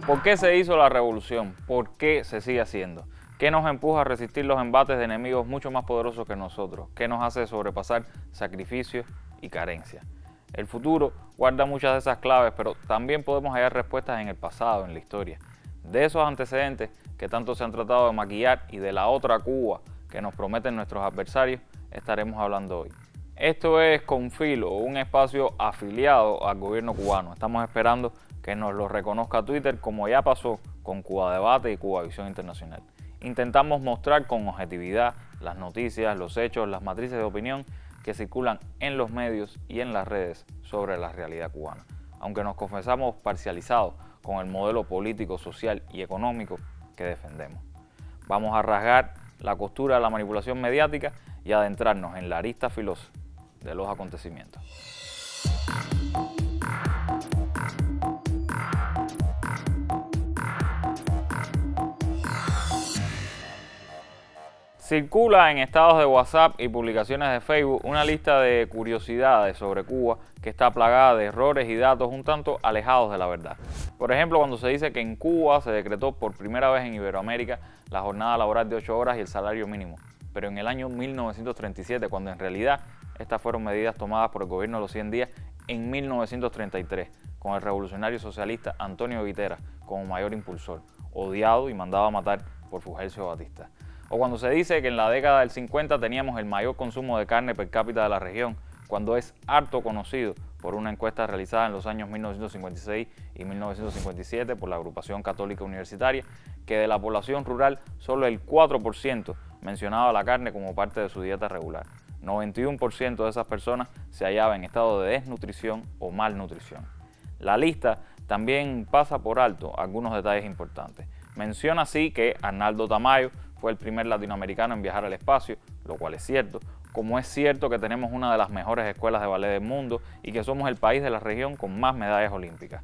¿Por qué se hizo la revolución? ¿Por qué se sigue haciendo? ¿Qué nos empuja a resistir los embates de enemigos mucho más poderosos que nosotros? ¿Qué nos hace sobrepasar sacrificios y carencias? El futuro guarda muchas de esas claves, pero también podemos hallar respuestas en el pasado, en la historia. De esos antecedentes que tanto se han tratado de maquillar y de la otra Cuba que nos prometen nuestros adversarios, estaremos hablando hoy. Esto es Confilo, un espacio afiliado al gobierno cubano. Estamos esperando que nos lo reconozca Twitter, como ya pasó con Cuba Debate y Cuba Visión Internacional. Intentamos mostrar con objetividad las noticias, los hechos, las matrices de opinión que circulan en los medios y en las redes sobre la realidad cubana. Aunque nos confesamos parcializados con el modelo político, social y económico que defendemos. Vamos a rasgar la costura de la manipulación mediática y adentrarnos en la arista filosa de los acontecimientos. Circula en estados de WhatsApp y publicaciones de Facebook una lista de curiosidades sobre Cuba que está plagada de errores y datos un tanto alejados de la verdad. Por ejemplo, cuando se dice que en Cuba se decretó por primera vez en Iberoamérica la jornada laboral de 8 horas y el salario mínimo, pero en el año 1937, cuando en realidad estas fueron medidas tomadas por el gobierno de los 100 días en 1933, con el revolucionario socialista Antonio Guitera como mayor impulsor, odiado y mandado a matar por Fulgencio Batista. O cuando se dice que en la década del 50 teníamos el mayor consumo de carne per cápita de la región, cuando es harto conocido por una encuesta realizada en los años 1956 y 1957 por la Agrupación Católica Universitaria, que de la población rural solo el 4% mencionaba la carne como parte de su dieta regular. 91% de esas personas se hallaba en estado de desnutrición o malnutrición. La lista también pasa por alto algunos detalles importantes. Menciona así que Arnaldo Tamayo fue el primer latinoamericano en viajar al espacio, lo cual es cierto, como es cierto que tenemos una de las mejores escuelas de ballet del mundo y que somos el país de la región con más medallas olímpicas.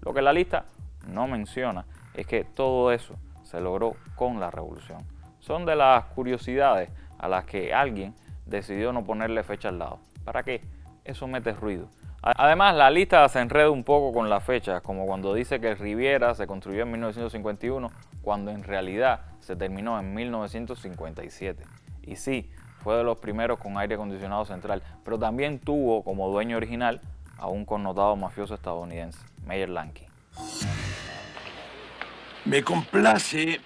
Lo que la lista no menciona es que todo eso se logró con la revolución. Son de las curiosidades a las que alguien decidió no ponerle fecha al lado. ¿Para qué? Eso mete ruido. Además, la lista se enreda un poco con las fechas, como cuando dice que el Riviera se construyó en 1951, cuando en realidad se terminó en 1957. Y sí, fue de los primeros con aire acondicionado central, pero también tuvo como dueño original a un connotado mafioso estadounidense, Meyer Lansky. Me complace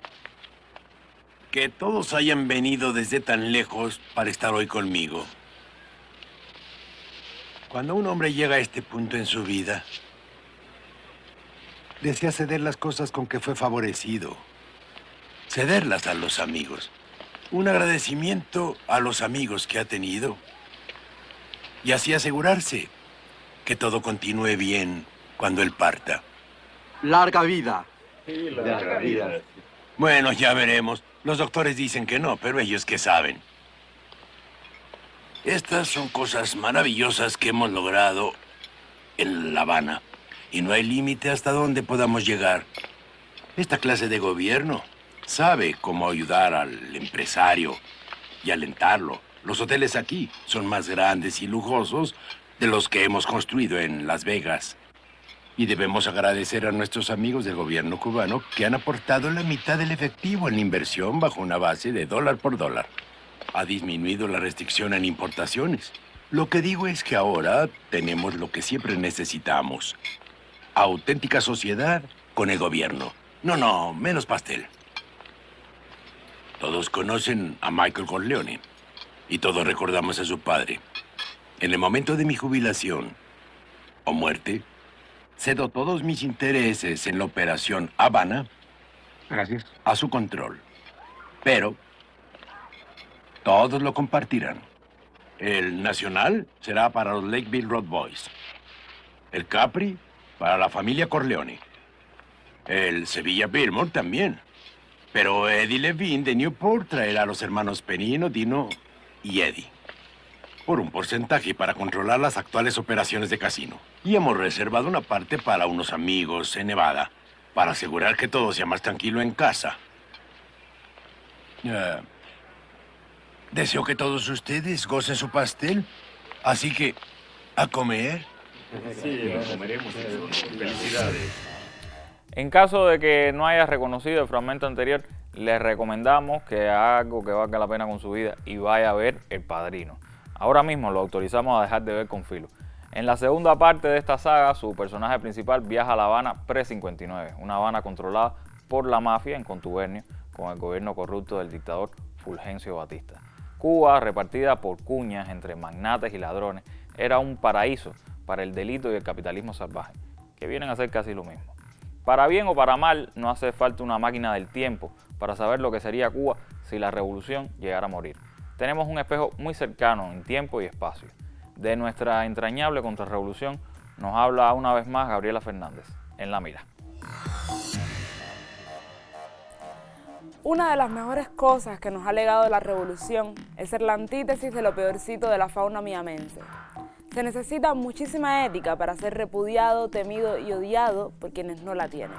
que todos hayan venido desde tan lejos para estar hoy conmigo. Cuando un hombre llega a este punto en su vida, desea ceder las cosas con que fue favorecido, cederlas a los amigos. Un agradecimiento a los amigos que ha tenido y así asegurarse que todo continúe bien cuando él parta. Larga vida. Sí, larga vida. Bueno, ya veremos. Los doctores dicen que no, pero ellos qué saben. Estas son cosas maravillosas que hemos logrado en La Habana. Y no hay límite hasta dónde podamos llegar. Esta clase de gobierno sabe cómo ayudar al empresario y alentarlo. Los hoteles aquí son más grandes y lujosos de los que hemos construido en Las Vegas. Y debemos agradecer a nuestros amigos del gobierno cubano que han aportado la mitad del efectivo en la inversión bajo una base de dólar por dólar. Ha disminuido la restricción en importaciones. Lo que digo es que ahora tenemos lo que siempre necesitamos. Auténtica sociedad con el gobierno. No, menos pastel. Todos conocen a Michael Corleone y todos recordamos a su padre. En el momento de mi jubilación o muerte, cedo todos mis intereses en la operación Habana a su control. Pero todos lo compartirán. El Nacional será para los Lakeville Road Boys. El Capri para la familia Corleone. El Sevilla Billmore también. Pero Eddie Levine de Newport traerá a los hermanos Penino, Dino y Eddie. Por un porcentaje para controlar las actuales operaciones de casino. Y hemos reservado una parte para unos amigos en Nevada, para asegurar que todo sea más tranquilo en casa. Deseo que todos ustedes gocen su pastel, así que a comer. Sí, comeremos eso. Felicidades. En caso de que no haya reconocido el fragmento anterior, les recomendamos que haga algo que valga la pena con su vida y vaya a ver El Padrino. Ahora mismo lo autorizamos a dejar de ver con Filo. En la segunda parte de esta saga, su personaje principal viaja a La Habana pre-59, una Habana controlada por la mafia en contubernio con el gobierno corrupto del dictador Fulgencio Batista. Cuba, repartida por cuñas entre magnates y ladrones, era un paraíso para el delito y el capitalismo salvaje, que vienen a ser casi lo mismo. Para bien o para mal, no hace falta una máquina del tiempo para saber lo que sería Cuba si la revolución llegara a morir. Tenemos un espejo muy cercano en tiempo y espacio. De nuestra entrañable contrarrevolución nos habla una vez más Gabriela Fernández, en La Mira. Una de las mejores cosas que nos ha legado la revolución es ser la antítesis de lo peorcito de la fauna miamense. Se necesita muchísima ética para ser repudiado, temido y odiado por quienes no la tienen.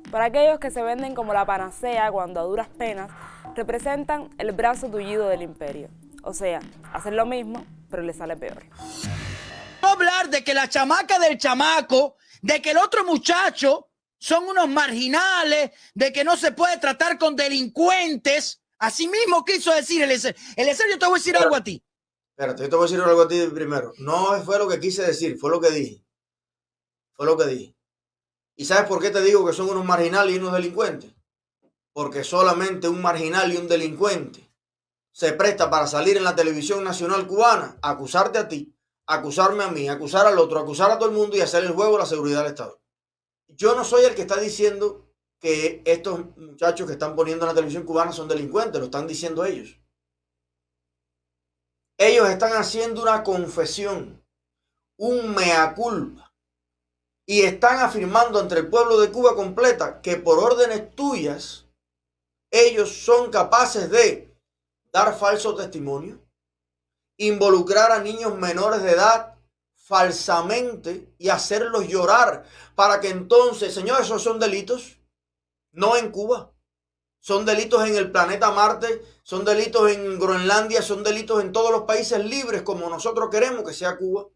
Para aquellos que se venden como la panacea cuando a duras penas representan el brazo tullido del imperio. O sea, hacen lo mismo, pero les sale peor. Hablar de que la chamaca del chamaco, de que el otro muchacho son unos marginales, de que no se puede tratar con delincuentes. Así mismo quiso decir Eliezer. Eliezer, yo te voy a decir algo a ti. Espérate, yo te voy a decir algo a ti primero. No fue lo que quise decir, fue lo que dije. Fue lo que dije. ¿Y sabes por qué te digo que son unos marginales y unos delincuentes? Porque solamente un marginal y un delincuente se presta para salir en la televisión nacional cubana, acusarte a ti, acusarme a mí, acusar al otro, acusar a todo el mundo y hacer el juego de la seguridad del Estado. Yo no soy el que está diciendo que estos muchachos que están poniendo en la televisión cubana son delincuentes, lo están diciendo ellos. Ellos están haciendo una confesión, un mea culpa, y están afirmando ante el pueblo de Cuba completa que por órdenes tuyas, ellos son capaces de dar falso testimonio, involucrar a niños menores de edad falsamente y hacerlos llorar para que entonces, señores, esos son delitos, no en Cuba. Son delitos en el planeta Marte, son delitos en Groenlandia, son delitos en todos los países libres como nosotros queremos que sea Cuba.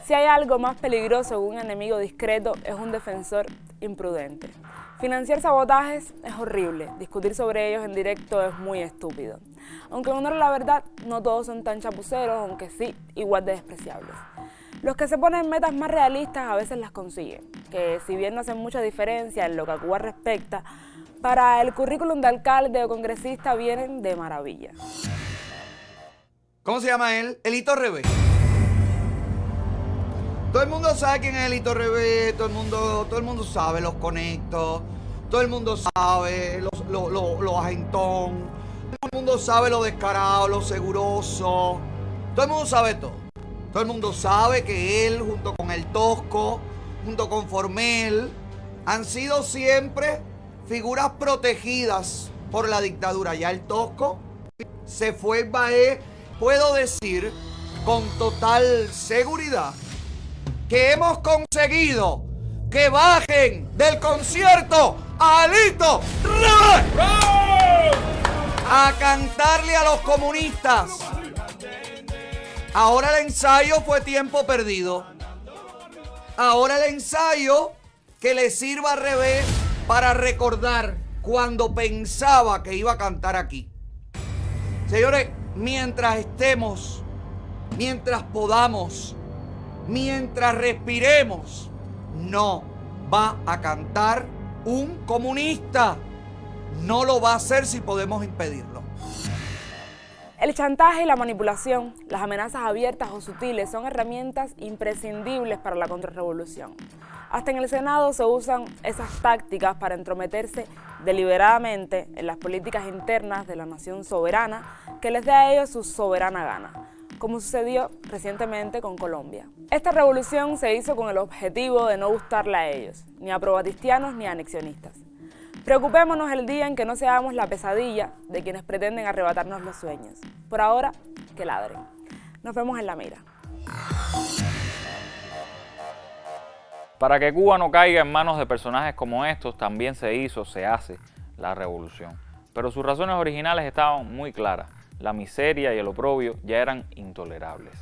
Si hay algo más peligroso que un enemigo discreto, es un defensor imprudente. Financiar sabotajes es horrible, discutir sobre ellos en directo es muy estúpido. Aunque en honor a la verdad, no todos son tan chapuceros, aunque sí, igual de despreciables. Los que se ponen metas más realistas a veces las consiguen, que si bien no hacen mucha diferencia en lo que a Cuba respecta, para el currículum de alcalde o congresista vienen de maravilla. ¿Cómo se llama él? Elito Rebé. Todo el mundo sabe quién es Elito Rebé, todo el mundo sabe los conectos, todo el mundo sabe los agentón, todo el mundo sabe lo descarado, lo seguroso, todo el mundo sabe todo. Todo el mundo sabe que él, junto con el Tosco, junto con Formel, han sido siempre figuras protegidas por la dictadura. Ya el Tosco se fue el Baé. Puedo decir con total seguridad que hemos conseguido que bajen del concierto a Elito Rebé a cantarle a los comunistas. Ahora el ensayo fue tiempo perdido. Ahora el ensayo que le sirva a Rebé para recordar cuando pensaba que iba a cantar aquí. Señores, mientras estemos, mientras podamos, mientras respiremos, no va a cantar un comunista. No lo va a hacer si podemos impedirlo. El chantaje y la manipulación, las amenazas abiertas o sutiles son herramientas imprescindibles para la contrarrevolución. Hasta en el Senado se usan esas tácticas para entrometerse deliberadamente en las políticas internas de la nación soberana que les dé a ellos su soberana gana, como sucedió recientemente con Colombia. Esta revolución se hizo con el objetivo de no gustarle a ellos, ni a probatistianos ni a anexionistas. Preocupémonos el día en que no seamos la pesadilla de quienes pretenden arrebatarnos los sueños. Por ahora, que ladren. Nos vemos en La Mira. Para que Cuba no caiga en manos de personajes como estos, también se hace la revolución. Pero sus razones originales estaban muy claras. La miseria y el oprobio ya eran intolerables.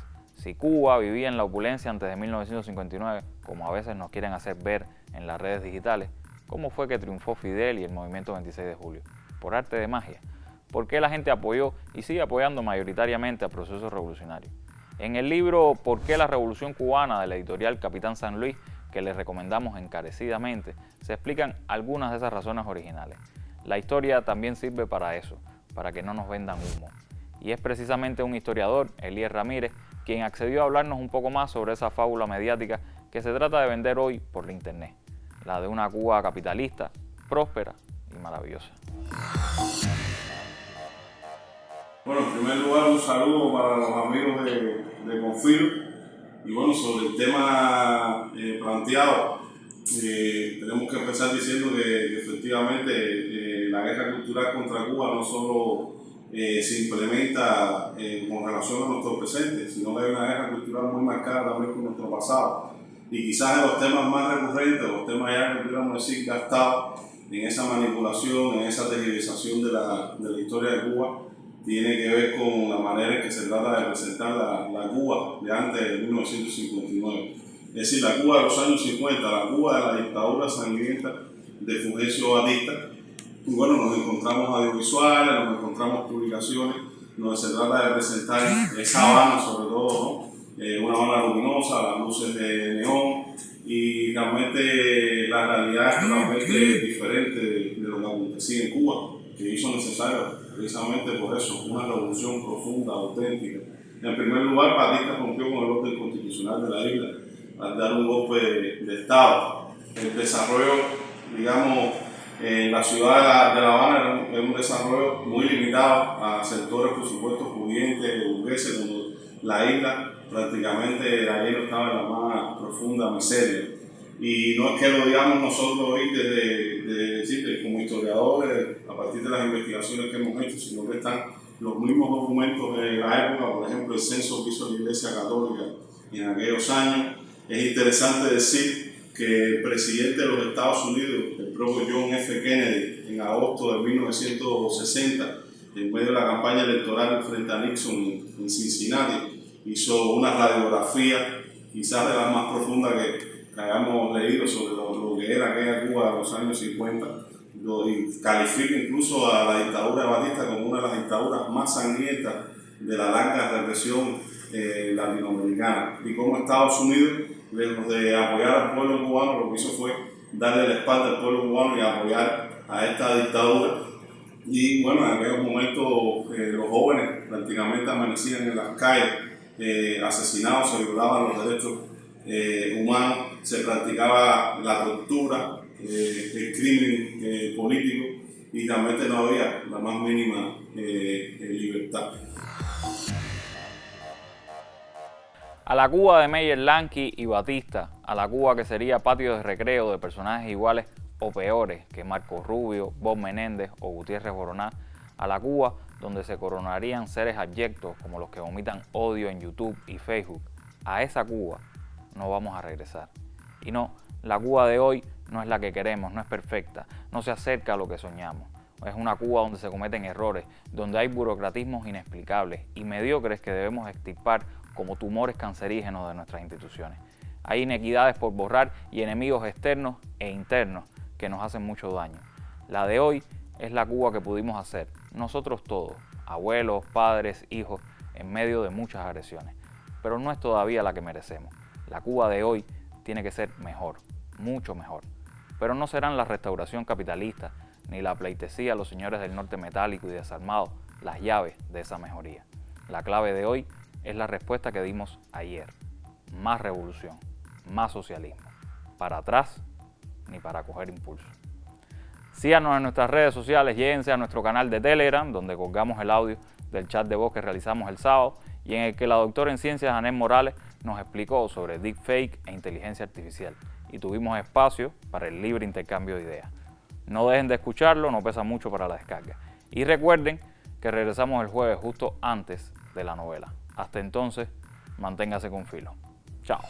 Si Cuba vivía en la opulencia antes de 1959, como a veces nos quieren hacer ver en las redes digitales, ¿cómo fue que triunfó Fidel y el movimiento 26 de julio? ¿Por arte de magia? ¿Por qué la gente apoyó y sigue apoyando mayoritariamente al proceso revolucionario? En el libro ¿Por qué la Revolución Cubana?, de la editorial Capitán San Luis, que les recomendamos encarecidamente, se explican algunas de esas razones originales. La historia también sirve para eso, para que no nos vendan humo. Y es precisamente un historiador, Elías Ramírez, quien accedió a hablarnos un poco más sobre esa fábula mediática que se trata de vender hoy por la internet, la de una Cuba capitalista, próspera y maravillosa. Bueno, en primer lugar, un saludo para los amigos de Confir. Y bueno, sobre el tema planteado, tenemos que empezar diciendo que efectivamente la guerra cultural contra Cuba no solo se implementa con relación a nuestro presente, sino que hay una guerra cultural muy marcada también con nuestro pasado. Y quizás en los temas más recurrentes, los temas ya que pudiéramos decir gastados en esa manipulación, en esa tergiversación de la historia de Cuba, tiene que ver con la manera en que se trata de presentar la Cuba de antes de 1959. Es decir, la Cuba de los años 50, la Cuba de la dictadura sangrienta de Fulgencio Batista. Y bueno, nos encontramos audiovisuales, nos encontramos publicaciones donde se trata de presentar esa Habana, sobre todo, ¿no? Una Habana luminosa, las luces de neón, y realmente la realidad es totalmente diferente de lo que acontecía en Cuba, que hizo necesario precisamente por eso una revolución profunda, auténtica. En primer lugar, Batista rompió con el orden constitucional de la isla al dar un golpe de Estado. El desarrollo, digamos, en la ciudad de La Habana es un desarrollo muy limitado a sectores, por supuesto, pudientes, burgueses, donde la isla prácticamente ayer estaba en la más profunda miseria. Y no es que lo digamos nosotros hoy desde como historiadores, a partir de las investigaciones que hemos hecho, sino que están los mismos documentos de la época, por ejemplo, el censo que hizo la Iglesia Católica en aquellos años. Es interesante decir que el presidente de los Estados Unidos, el propio John F. Kennedy, en agosto de 1960, en medio de la campaña electoral frente a Nixon en Cincinnati, hizo una radiografía, quizás de las más profundas que hayamos leído sobre lo que era aquella Cuba de los años 50, y califica incluso a la dictadura de Batista como una de las dictaduras más sangrientas de la larga represión latinoamericana. Y como Estados Unidos, lejos de apoyar al pueblo cubano, lo que hizo fue darle la espalda al pueblo cubano y apoyar a esta dictadura. Y bueno, en aquellos momentos los jóvenes prácticamente amanecían en las calles, asesinados, se violaban los derechos humanos, se practicaba la tortura, el crimen político, y realmente no había la más mínima libertad. A la Cuba de Meyer Lansky y Batista, a la Cuba que sería patio de recreo de personajes iguales o peores que Marco Rubio, Bob Menéndez o Gutiérrez Boroná, a la Cuba donde se coronarían seres abyectos como los que vomitan odio en YouTube y Facebook, a esa Cuba no vamos a regresar. Y no, la Cuba de hoy no es la que queremos, no es perfecta, no se acerca a lo que soñamos. Es una Cuba donde se cometen errores, donde hay burocratismos inexplicables y mediocres que debemos extirpar como tumores cancerígenos de nuestras instituciones. Hay inequidades por borrar y enemigos externos e internos que nos hacen mucho daño. La de hoy es la Cuba que pudimos hacer, nosotros todos, abuelos, padres, hijos, en medio de muchas agresiones. Pero no es todavía la que merecemos. La Cuba de hoy tiene que ser mejor, mucho mejor. Pero no serán la restauración capitalista ni la pleitesía a los señores del norte metálico y desarmado las llaves de esa mejoría. La clave de hoy es la respuesta que dimos ayer. Más revolución, más socialismo. Para atrás, ni para coger impulso. Síganos en nuestras redes sociales, lléguense a nuestro canal de Telegram, donde colgamos el audio del chat de voz que realizamos el sábado y en el que la doctora en ciencias Anel Morales nos explicó sobre deepfake e inteligencia artificial y tuvimos espacio para el libre intercambio de ideas. No dejen de escucharlo, no pesa mucho para la descarga. Y recuerden que regresamos el jueves justo antes de la novela. Hasta entonces, manténgase con filo. Chao.